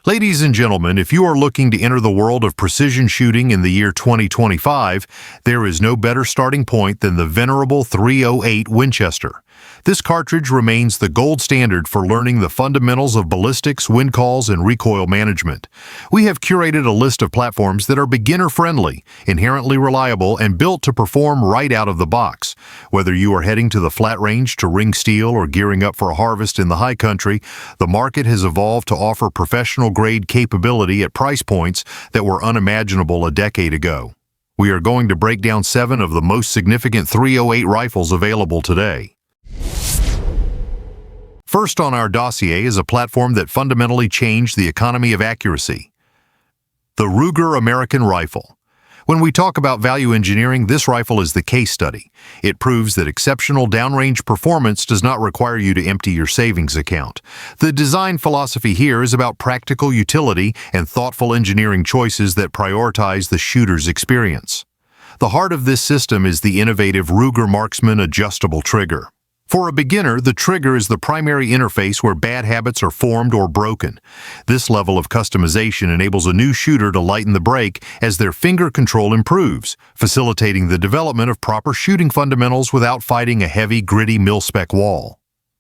Ladies and gentlemen, if you are looking to enter the world of precision shooting in the year 2025, there is no better starting point than the venerable 308 Winchester. This cartridge remains the gold standard for learning the fundamentals of ballistics, wind calls, and recoil management. We have curated a list of platforms that are beginner-friendly, inherently reliable, and built to perform right out of the box. Whether you are heading to the flat range to ring steel or gearing up for a harvest in the high country, the market has evolved to offer professional-grade capability at price points that were unimaginable a decade ago. We are going to break down 7 of the most significant 308 rifles available today. First on our dossier is a platform that fundamentally changed the economy of accuracy: the Ruger American Rifle. When we talk about value engineering, this rifle is the case study. It proves that exceptional downrange performance does not require you to empty your savings account. The design philosophy here is about practical utility and thoughtful engineering choices that prioritize the shooter's experience. The heart of this system is the innovative Ruger Marksman adjustable trigger. For a beginner, the trigger is the primary interface where bad habits are formed or broken. This level of customization enables a new shooter to lighten the brake as their finger control improves, facilitating the development of proper shooting fundamentals without fighting a heavy, gritty mil-spec wall.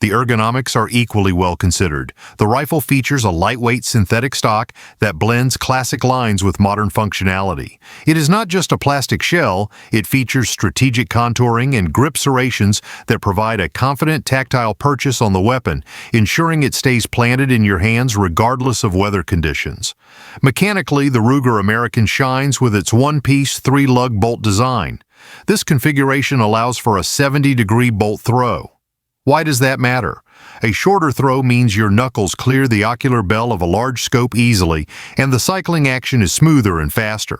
The ergonomics are equally well considered. The rifle features a lightweight synthetic stock that blends classic lines with modern functionality. It is not just a plastic shell, it features strategic contouring and grip serrations that provide a confident tactile purchase on the weapon, ensuring it stays planted in your hands regardless of weather conditions. Mechanically, the Ruger American shines with its one-piece, 3-lug bolt design. This configuration allows for a 70-degree bolt throw. Why does that matter? A shorter throw means your knuckles clear the ocular bell of a large scope easily, and the cycling action is smoother and faster.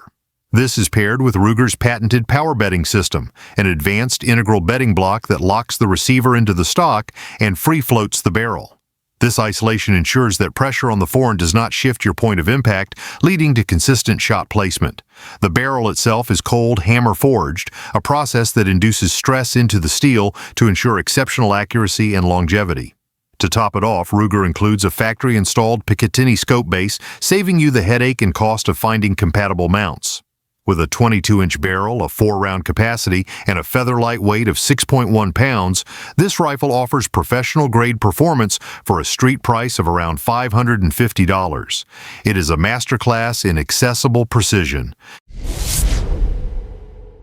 This is paired with Ruger's patented power bedding system, an advanced integral bedding block that locks the receiver into the stock and free floats the barrel. This isolation ensures that pressure on the forend does not shift your point of impact, leading to consistent shot placement. The barrel itself is cold hammer forged, a process that induces stress into the steel to ensure exceptional accuracy and longevity. To top it off, Ruger includes a factory-installed Picatinny scope base, saving you the headache and cost of finding compatible mounts. With a 22-inch barrel, a 4-round capacity, and a featherlight weight of 6.1 pounds, this rifle offers professional-grade performance for a street price of around $550. It is a masterclass in accessible precision.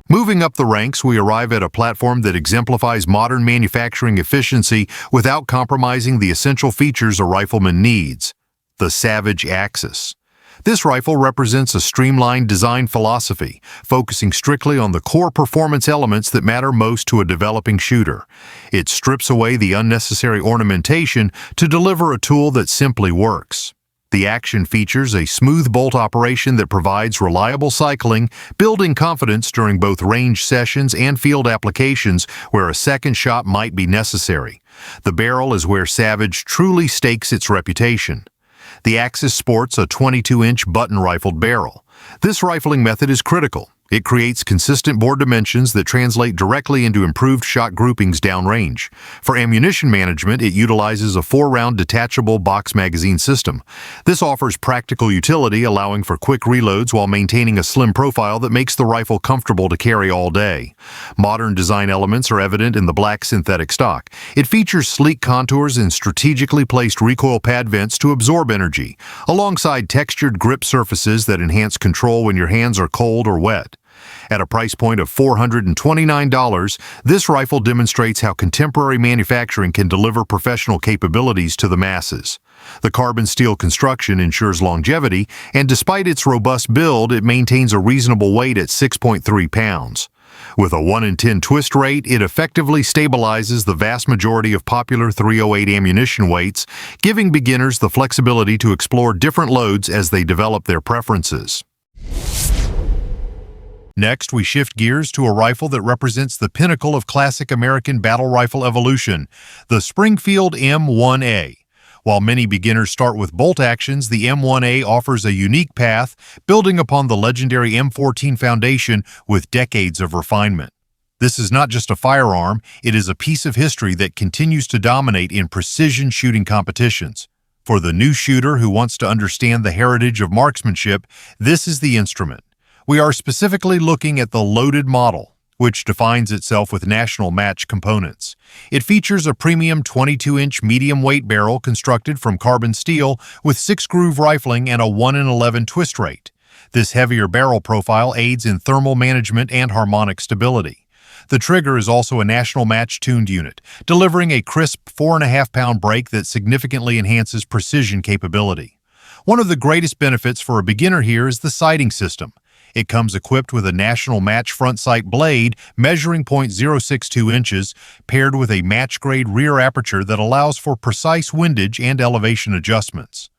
Moving up the ranks, we arrive at a platform that exemplifies modern manufacturing efficiency without compromising the essential features a rifleman needs: the Savage Axis. This rifle represents a streamlined design philosophy, focusing strictly on the core performance elements that matter most to a developing shooter. It strips away the unnecessary ornamentation to deliver a tool that simply works. The action features a smooth bolt operation that provides reliable cycling, building confidence during both range sessions and field applications where a second shot might be necessary. The barrel is where Savage truly stakes its reputation. The Axis sports a 22-inch button-rifled barrel. This rifling method is critical. It creates consistent bore dimensions that translate directly into improved shot groupings downrange. For ammunition management, it utilizes a 4-round detachable box magazine system. This offers practical utility, allowing for quick reloads while maintaining a slim profile that makes the rifle comfortable to carry all day. Modern design elements are evident in the black synthetic stock. It features sleek contours and strategically placed recoil pad vents to absorb energy, alongside textured grip surfaces that enhance control when your hands are cold or wet. At a price point of $429, this rifle demonstrates how contemporary manufacturing can deliver professional capabilities to the masses. The carbon steel construction ensures longevity, and despite its robust build, it maintains a reasonable weight at 6.3 pounds. With a 1 in 10 twist rate, it effectively stabilizes the vast majority of popular 308 ammunition weights, giving beginners the flexibility to explore different loads as they develop their preferences. Next, we shift gears to a rifle that represents the pinnacle of classic American battle rifle evolution, the Springfield M1A. While many beginners start with bolt actions, the M1A offers a unique path, building upon the legendary M14 foundation with decades of refinement. This is not just a firearm, it is a piece of history that continues to dominate in precision shooting competitions. For the new shooter who wants to understand the heritage of marksmanship, this is the instrument. We are specifically looking at the loaded model, which defines itself with national match components. It features a premium 22-inch medium-weight barrel constructed from carbon steel with 6-groove rifling and a 1-in-11 twist rate. This heavier barrel profile aids in thermal management and harmonic stability. The trigger is also a national match-tuned unit, delivering a crisp 4.5-pound break that significantly enhances precision capability. One of the greatest benefits for a beginner here is the sighting system. It comes equipped with a national match front sight blade measuring .062 inches, paired with a match-grade rear aperture that allows for precise windage and elevation adjustments.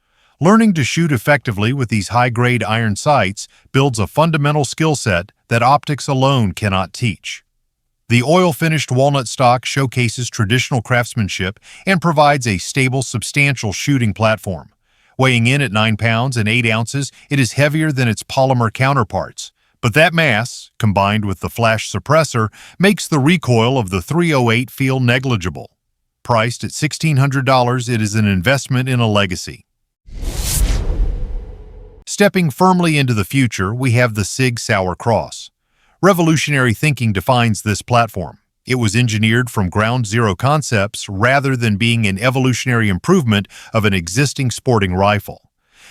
Learning to shoot effectively with these high-grade iron sights builds a fundamental skill set that optics alone cannot teach. The oil-finished walnut stock showcases traditional craftsmanship and provides a stable, substantial shooting platform. Weighing in at 9 pounds and 8 ounces, it is heavier than its polymer counterparts. But that mass, combined with the flash suppressor, makes the recoil of the 308 feel negligible. Priced at $1,600, it is an investment in a legacy. Stepping firmly into the future, we have the Sig Sauer Cross. Revolutionary thinking defines this platform. It was engineered from ground zero concepts rather than being an evolutionary improvement of an existing sporting rifle.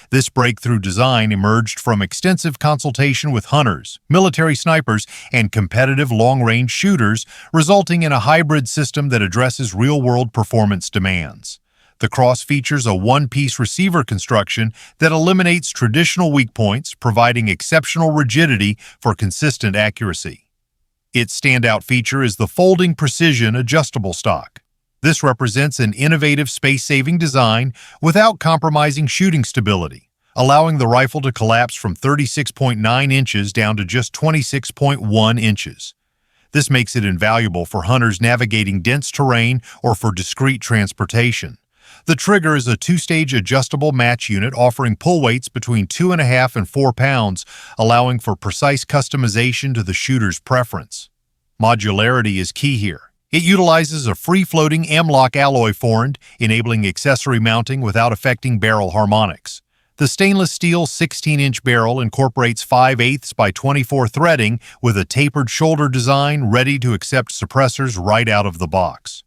This breakthrough design emerged from extensive consultation with hunters, military snipers, and competitive long-range shooters, resulting in a hybrid system that addresses real-world performance demands. The Cross features a one-piece receiver construction that eliminates traditional weak points, providing exceptional rigidity for consistent accuracy. Its standout feature is the folding precision adjustable stock. This represents an innovative space-saving design without compromising shooting stability, allowing the rifle to collapse from 36.9 inches down to just 26.1 inches. This makes it invaluable for hunters navigating dense terrain or for discreet transportation. The trigger is a 2-stage adjustable match unit offering pull weights between 2.5 and 4 pounds, allowing for precise customization to the shooter's preference. Modularity is key here. It utilizes a free-floating M-lock alloy forend, enabling accessory mounting without affecting barrel harmonics. The stainless steel 16-inch barrel incorporates 5/8 by 24 threading with a tapered shoulder design ready to accept suppressors right out of the box.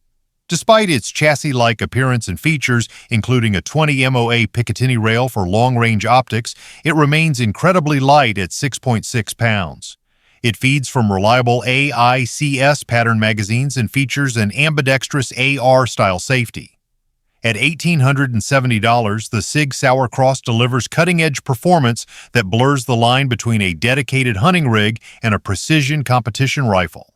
Despite its chassis-like appearance and features, including a 20 MOA Picatinny rail for long-range optics, it remains incredibly light at 6.6 pounds. It feeds from reliable AICS pattern magazines and features an ambidextrous AR-style safety. At $1,870, the Sig Sauer Cross delivers cutting-edge performance that blurs the line between a dedicated hunting rig and a precision competition rifle.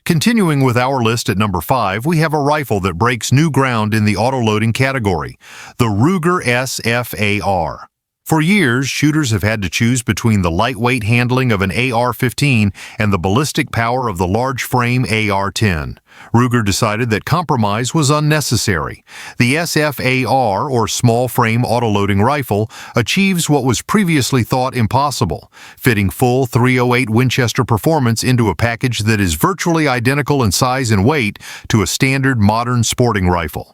Continuing with our list at number 5, we have a rifle that breaks new ground in the autoloading category, the Ruger SFAR. For years, shooters have had to choose between the lightweight handling of an AR-15 and the ballistic power of the large-frame AR-10. Ruger decided that compromise was unnecessary. The SFAR, or small-frame autoloading rifle, achieves what was previously thought impossible, fitting full .308 Winchester performance into a package that is virtually identical in size and weight to a standard modern sporting rifle.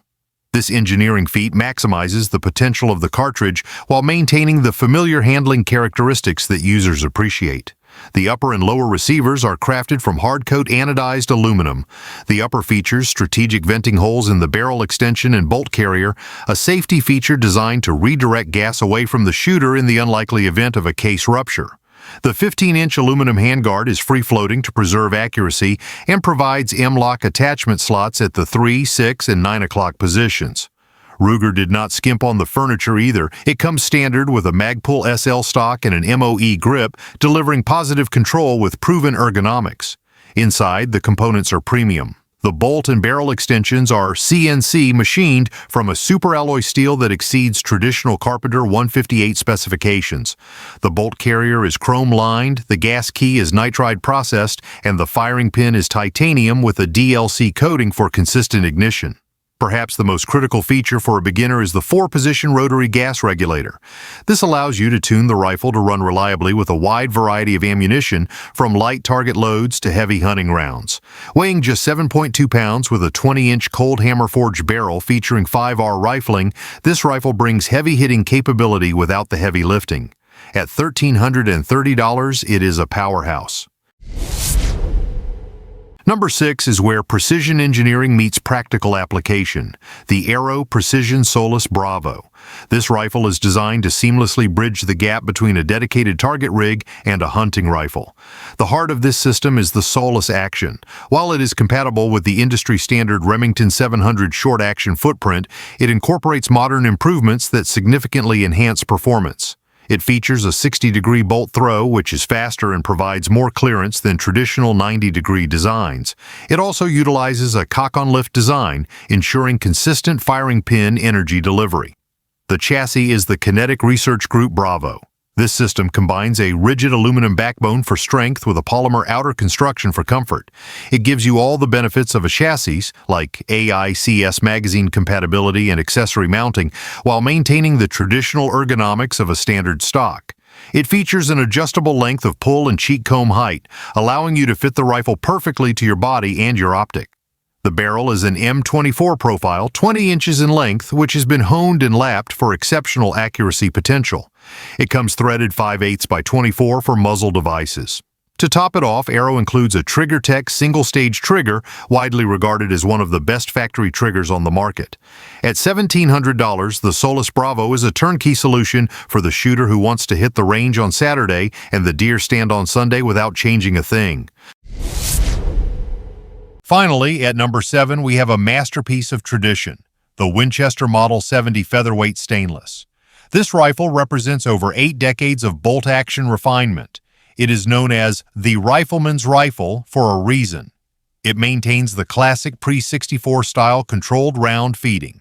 This engineering feat maximizes the potential of the cartridge while maintaining the familiar handling characteristics that users appreciate. The upper and lower receivers are crafted from hard-coat anodized aluminum. The upper features strategic venting holes in the barrel extension and bolt carrier, a safety feature designed to redirect gas away from the shooter in the unlikely event of a case rupture. The 15-inch aluminum handguard is free-floating to preserve accuracy and provides M-lock attachment slots at the 3, 6, and 9 o'clock positions. Ruger did not skimp on the furniture either. It comes standard with a Magpul SL stock and an MOE grip, delivering positive control with proven ergonomics. Inside, the components are premium. The bolt and barrel extensions are CNC machined from a superalloy steel that exceeds traditional Carpenter 158 specifications. The bolt carrier is chrome-lined, the gas key is nitride processed, and the firing pin is titanium with a DLC coating for consistent ignition. Perhaps the most critical feature for a beginner is the 4-position rotary gas regulator. This allows you to tune the rifle to run reliably with a wide variety of ammunition, from light target loads to heavy hunting rounds. Weighing just 7.2 pounds with a 20-inch cold hammer forged barrel featuring 5R rifling, this rifle brings heavy-hitting capability without the heavy lifting. At $1,330, it is a powerhouse. Number 6 is where precision engineering meets practical application, the Aero Precision Solus Bravo. This rifle is designed to seamlessly bridge the gap between a dedicated target rig and a hunting rifle. The heart of this system is the Solus action. While it is compatible with the industry-standard Remington 700 short-action footprint, it incorporates modern improvements that significantly enhance performance. It features a 60-degree bolt throw, which is faster and provides more clearance than traditional 90-degree designs. It also utilizes a cock-on-lift design, ensuring consistent firing pin energy delivery. The chassis is the Kinetic Research Group Bravo. This system combines a rigid aluminum backbone for strength with a polymer outer construction for comfort. It gives you all the benefits of a chassis, like AICS magazine compatibility and accessory mounting, while maintaining the traditional ergonomics of a standard stock. It features an adjustable length of pull and cheek comb height, allowing you to fit the rifle perfectly to your body and your optic. The barrel is an M24 profile, 20 inches in length, which has been honed and lapped for exceptional accuracy potential. It comes threaded 5/8 by 24 for muzzle devices. To top it off, Aero includes a TriggerTech single-stage trigger, widely regarded as one of the best factory triggers on the market. At $1,700, the Solus Bravo is a turnkey solution for the shooter who wants to hit the range on Saturday and the deer stand on Sunday without changing a thing. Finally, at number 7, we have a masterpiece of tradition, the Winchester Model 70 Featherweight Stainless. This rifle represents over 8 decades of bolt-action refinement. It is known as the rifleman's rifle for a reason. It maintains the classic pre-64 style controlled round feeding.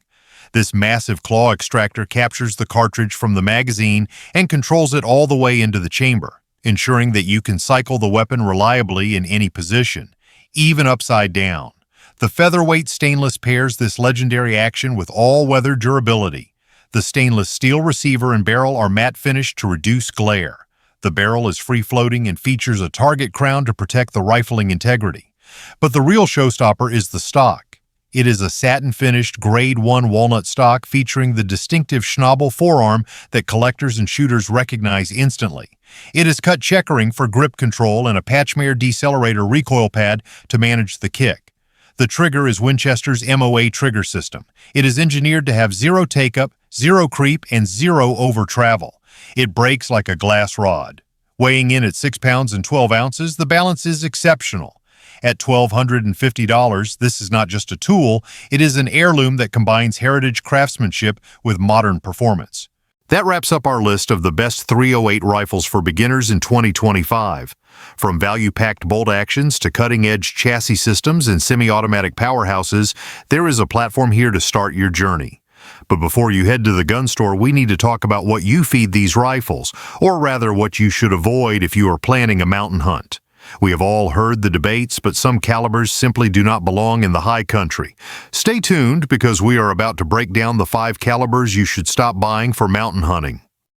This massive claw extractor captures the cartridge from the magazine and controls it all the way into the chamber, ensuring that you can cycle the weapon reliably in any position, even upside down. The Featherweight stainless pairs this legendary action with all-weather durability. The stainless steel receiver and barrel are matte finished to reduce glare. The barrel is free-floating and features a target crown to protect the rifling integrity. But the real showstopper is the stock. It is a satin-finished Grade 1 walnut stock featuring the distinctive Schnabel forearm that collectors and shooters recognize instantly. It is cut checkering for grip control and a Patchmere decelerator recoil pad to manage the kick. The trigger is Winchester's MOA trigger system. It is engineered to have 0 take-up, 0 creep, and 0 over-travel. It breaks like a glass rod. Weighing in at 6 pounds and 12 ounces, the balance is exceptional. At $1,250, this is not just a tool, it is an heirloom that combines heritage craftsmanship with modern performance. That wraps up our list of the best .308 rifles for beginners in 2025. From value-packed bolt actions to cutting-edge chassis systems and semi-automatic powerhouses, there is a platform here to start your journey. But before you head to the gun store, we need to talk about what you feed these rifles, or rather what you should avoid if you are planning a mountain hunt. We have all heard the debates, but some calibers simply do not belong in the high country. Stay tuned because we are about to break down the 5 calibers you should stop buying for mountain hunting.